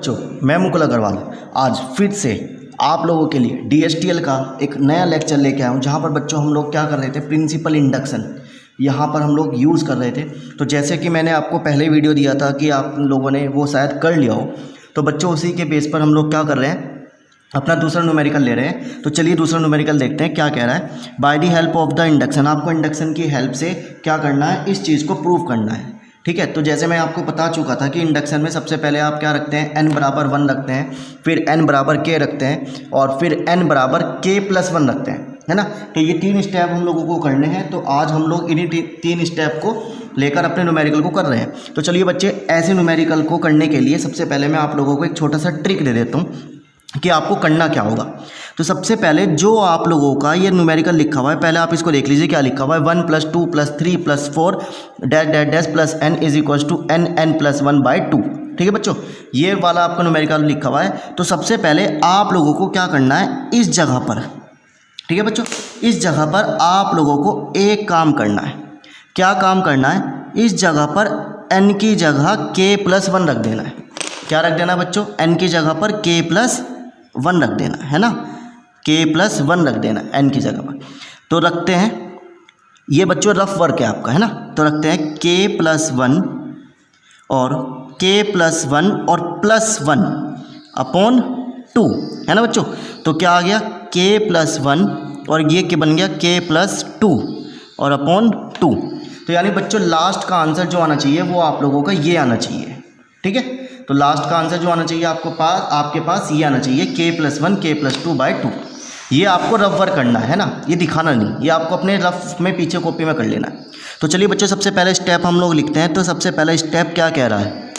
बच्चों, मैं मुकुल अग्रवाल आज फिर से आप लोगों के लिए DSTL का एक नया लेक्चर लेके आया हूँ, जहाँ पर बच्चों हम लोग क्या कर रहे थे, प्रिंसिपल इंडक्शन यहाँ पर हम लोग यूज़ कर रहे थे। तो जैसे कि मैंने आपको पहले वीडियो दिया था कि आप लोगों ने वो शायद कर लिया हो, तो बच्चों उसी के बेस पर हम लोग क्या कर रहे हैं, अपना दूसरा न्यूमेरिकल ले रहे हैं। तो चलिए दूसरा न्यूमेरिकल देखते हैं क्या कह रहा है। By the help of the induction, आपको इंडक्शन की हेल्प से क्या करना है, इस चीज़ को प्रूव करना है। ठीक है, तो जैसे मैं आपको बता चुका था कि इंडक्शन में सबसे पहले आप क्या रखते हैं, n बराबर 1 रखते हैं, फिर n बराबर k रखते हैं और फिर n बराबर k+1 रखते हैं, है ना। तो ये 3 स्टेप हम लोगों को करने हैं। तो आज हम लोग इन्हीं 3 स्टेप को लेकर अपने न्यूमेरिकल को कर रहे हैं। तो चलिए बच्चे, ऐसे न्यूमेरिकल को करने के लिए सबसे पहले मैं आप लोगों को एक छोटा सा ट्रिक दे देता हूँ कि आपको करना क्या होगा। तो सबसे पहले जो आप लोगों का ये न्यूमेरिकल लिखा हुआ है, पहले आप इसको देख लीजिए क्या लिखा हुआ है। 1 + 2 + 3 + 4 dash dash dash plus n = n+1/2। ठीक है बच्चों, ये वाला आपका न्यूमेरिकल लिखा हुआ है। तो सबसे पहले आप लोगों को क्या करना है, इस जगह पर, ठीक है बच्चों, इस जगह पर आप लोगों को एक काम करना है। क्या काम करना है, इस जगह पर n की जगह k+1 रख देना है। क्या रख देना बच्चों, n की जगह पर k+1 रख देना है ना, k+1 रख देना n की जगह पर। तो रखते हैं, ये बच्चों रफ वर्क है आपका, है ना। तो रखते हैं k+1 और k+1 और +1/2, है ना बच्चों। तो क्या आ गया, k+1 और ये क्या बन गया, k+2 और /2। तो यानी बच्चों लास्ट का आंसर जो आना चाहिए वो आप लोगों का ये आना चाहिए। ठीक है, तो लास्ट का आंसर जो आना चाहिए आपके पास ये आना चाहिए, k+1 k+2/2। ये आपको रफ वर्क करना है ना, ये दिखाना नहीं, ये आपको अपने रफ में पीछे कॉपी में कर लेना है। तो चलिए बच्चों, सबसे पहले स्टेप हम लोग लिखते हैं। तो सबसे पहला स्टेप क्या कह रहा है,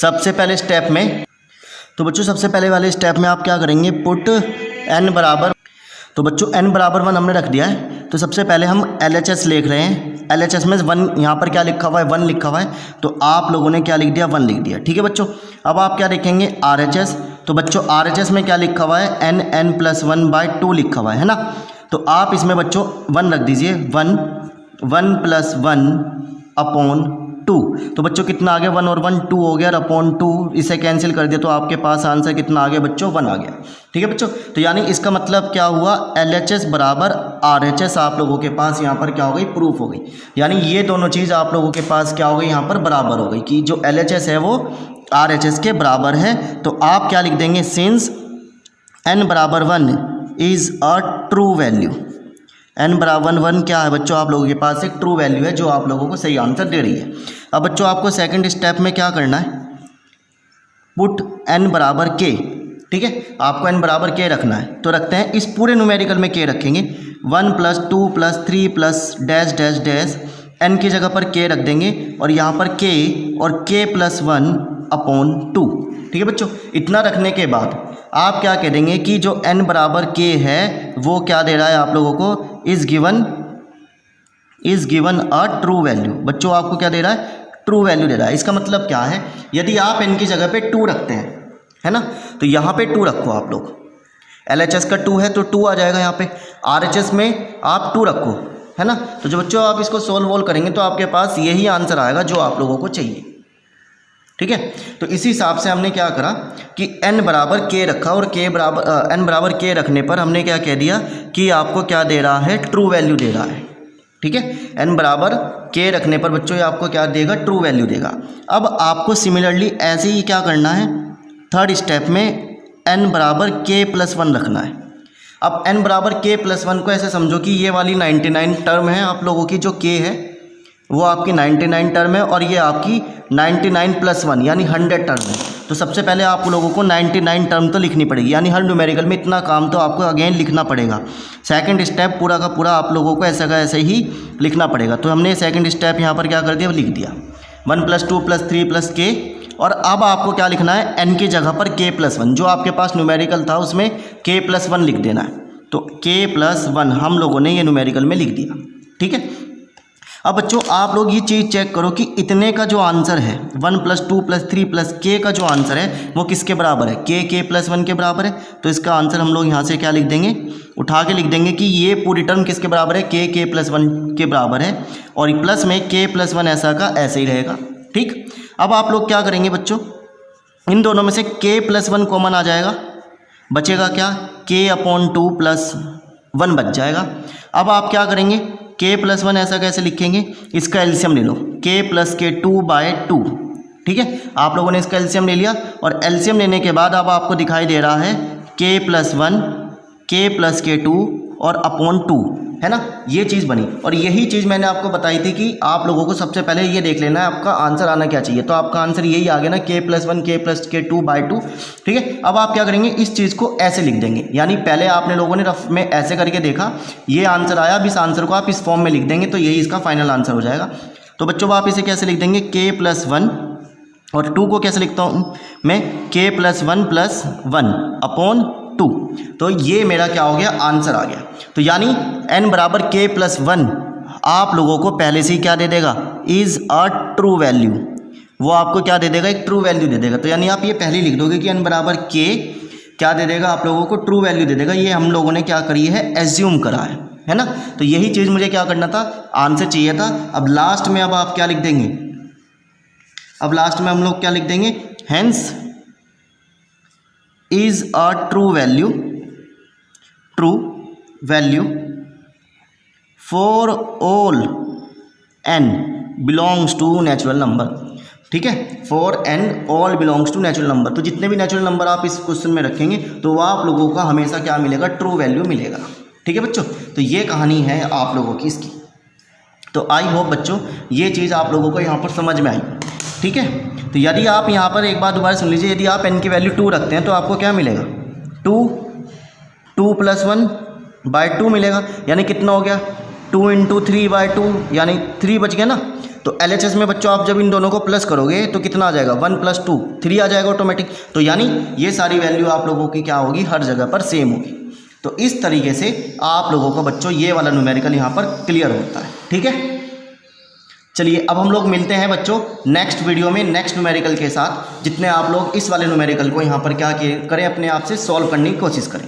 सबसे पहले स्टेप में, तो बच्चों सबसे पहले वाले स्टेप में आप क्या करेंगे, पुट n बराबर, तो बच्चों n बराबर 1 हमने रख दिया है। तो सबसे पहले हम LHS लिख रहे हैं। LHS में 1 यहाँ पर क्या लिखा हुआ है, 1 लिखा हुआ है। तो आप लोगों ने क्या लिख दिया, 1 लिख दिया। ठीक है बच्चों, अब आप क्या लिखेंगे, RHS। तो बच्चों RHS में क्या लिखा हुआ है, n+1/2 लिखा हुआ है ना। तो आप इसमें बच्चों 1 रख दीजिए, 1 + 1/2। तो बच्चों कितना आ गया, 1 और 1 2 हो गया, और /2 इसे कैंसिल कर दिया। तो आपके पास आंसर कितना आ गया बच्चों, 1 आ गया। ठीक है बच्चों, तो यानी इसका मतलब क्या हुआ, LHS बराबर RHS आप लोगों के पास यहाँ पर क्या हो गई, प्रूफ हो गई। यानी ये दोनों चीज़ आप लोगों के पास क्या हो गई, यहाँ पर बराबर हो गई कि जो LHS है वो RHS के बराबर है। तो आप क्या लिख देंगे, सिंस n बराबर 1 is a true value. n बराबर 1 क्या है बच्चों, आप लोगों के पास एक ट्रू वैल्यू है जो आप लोगों को सही आंसर दे रही है। अब बच्चों आपको सेकंड स्टेप में क्या करना है, पुट n बराबर k। ठीक है, आपको n बराबर k रखना है। तो रखते हैं, इस पूरे न्यूमेरिकल में k रखेंगे, 1 + 2 + 3 + डैश डैश डैश, n की जगह पर k रख देंगे और यहाँ पर k और k+1/2। ठीक है बच्चों, इतना रखने के बाद आप क्या कह देंगे कि जो n बराबर k है वो क्या दे रहा है आप लोगों को, is given a true value. बच्चों आपको क्या दे रहा है, ट्रू वैल्यू दे रहा है। इसका मतलब क्या है, यदि आप n की जगह पे 2 रखते हैं, है ना, तो यहाँ पे 2 रखो आप लोग। LHS का 2 है तो 2 आ जाएगा यहाँ पे। RHS में आप 2 रखो, है ना। तो जो बच्चों आप इसको सोल्व करेंगे तो आपके पास यही आंसर आएगा जो आप लोगों को चाहिए। ठीक है, तो इसी हिसाब से हमने क्या करा कि n बराबर k रखा और n बराबर k रखने पर हमने क्या कह दिया कि आपको क्या दे रहा है, ट्रू वैल्यू दे रहा है। ठीक है, n बराबर k रखने पर बच्चों ये आपको क्या देगा, ट्रू वैल्यू देगा। अब आपको सिमिलरली ऐसे ही क्या करना है, थर्ड स्टेप में n बराबर k+1 रखना है। अब n बराबर k+1 को ऐसे समझो कि ये वाली 99 टर्म है आप लोगों की, जो k है वो आपकी 99 टर्म है और ये आपकी 99+1 यानी 100 टर्म है। तो सबसे पहले आप लोगों को 99 टर्म तो लिखनी पड़ेगी, यानी हर न्यूमेरिकल में इतना काम तो आपको अगेन लिखना पड़ेगा। सेकंड स्टेप पूरा का पूरा आप लोगों को ऐसा का ऐसे ही लिखना पड़ेगा। तो हमने सेकंड स्टेप यहाँ पर क्या कर दिया, लिख दिया 1 + 2 + 3 + k। और अब आपको क्या लिखना है, n की जगह पर k+1, जो आपके पास न्यूमेरिकल था उसमें k+1 लिख देना है। तो k+1 हम लोगों ने ये न्यूमेरिकल में लिख दिया। ठीक है, अब बच्चों आप लोग ये चीज़ चेक करो कि इतने का जो आंसर है, 1 + 2 + 3 + k का जो आंसर है वो किसके बराबर है, k+1 के बराबर है। तो इसका आंसर हम लोग यहाँ से क्या लिख देंगे, उठा के लिख देंगे कि ये पूरी टर्म किसके बराबर है, k+1 के बराबर है, और प्लस में k+1 ऐसा का ऐसे ही रहेगा। ठीक, अब आप लोग क्या करेंगे बच्चों, इन दोनों में से k+1 कॉमन आ जाएगा, बचेगा क्या, k/2 + 1 बच जाएगा। अब आप क्या करेंगे, k+1 ऐसा कैसे लिखेंगे, इसका एलसीएम ले लो, k + k/2, ठीक है। आप लोगों ने इसका एलसीएम ले लिया और एलसीएम लेने के बाद अब आपको दिखाई दे रहा है k+1 k + k2 और /2, है ना, ये चीज़ बनी। और यही चीज़ मैंने आपको बताई थी कि आप लोगों को सबसे पहले ये देख लेना है आपका आंसर आना क्या चाहिए। तो आपका आंसर यही आ गया ना, k+1 k + k/2, ठीक है। अब आप क्या करेंगे, इस चीज़ को ऐसे लिख देंगे, यानी पहले आपने लोगों ने रफ में ऐसे करके देखा, ये आंसर आया, अब इस आंसर को आप इस फॉर्म में लिख देंगे तो यही इसका फाइनल आंसर हो जाएगा। तो बच्चों आप इसे कैसे लिख देंगे, k+1 और 2 को कैसे लिखता हूँ मैं, k+1 + 1/2। तो ये मेरा क्या हो गया, आंसर आ गया। तो यानी n = k+1 आप लोगों को पहले से ही क्या दे देगा, इज़ अ ट्रू वैल्यू, वो आपको क्या दे देगा, एक ट्रू वैल्यू दे देगा। तो यानी आप ये पहले लिख दोगे कि n = k क्या दे देगा, आप लोगों को ट्रू वैल्यू दे देगा। ये हम लोगों ने क्या करी है, एज्यूम करा है ना। तो यही चीज़ मुझे क्या करना था, आंसर चाहिए था। अब लास्ट में अब आप क्या लिख देंगे, अब लास्ट में हम लोग क्या लिख देंगे, hence is a true value for all n belongs to natural number, ठीक है। For n all belongs to natural number, तो जितने भी नेचुरल नंबर आप इस क्वेश्चन में रखेंगे तो वो आप लोगों का हमेशा क्या मिलेगा, ट्रू वैल्यू मिलेगा, ठीक है बच्चों। तो ये कहानी है आप लोगों की इसकी। तो आई होप बच्चों ये चीज़ आप लोगों को यहाँ पर समझ में आई, ठीक है। तो यदि आप यहाँ पर एक बार दोबारा सुन लीजिए, यदि आप n की वैल्यू 2 रखते हैं तो आपको क्या मिलेगा, 2 + 1/2 मिलेगा, यानी कितना हो गया, 2 × 3/2 यानी 3 बच गया ना। तो LHS में बच्चों आप जब इन दोनों को प्लस करोगे तो कितना आ जाएगा, 1 + 2 3 आ जाएगा ऑटोमेटिक। तो यानी ये सारी वैल्यू आप लोगों की क्या होगी, हर जगह पर सेम होगी। तो इस तरीके से आप लोगों को बच्चों ये वाला न्यूमेरिकल यहाँ पर क्लियर होता है, ठीक है। चलिए अब हम लोग मिलते हैं बच्चों नेक्स्ट वीडियो में नेक्स्ट न्यूमेरिकल के साथ, जितने आप लोग इस वाले न्यूमेरिकल को यहाँ पर क्या करें, अपने आप से सॉल्व करने की कोशिश करें।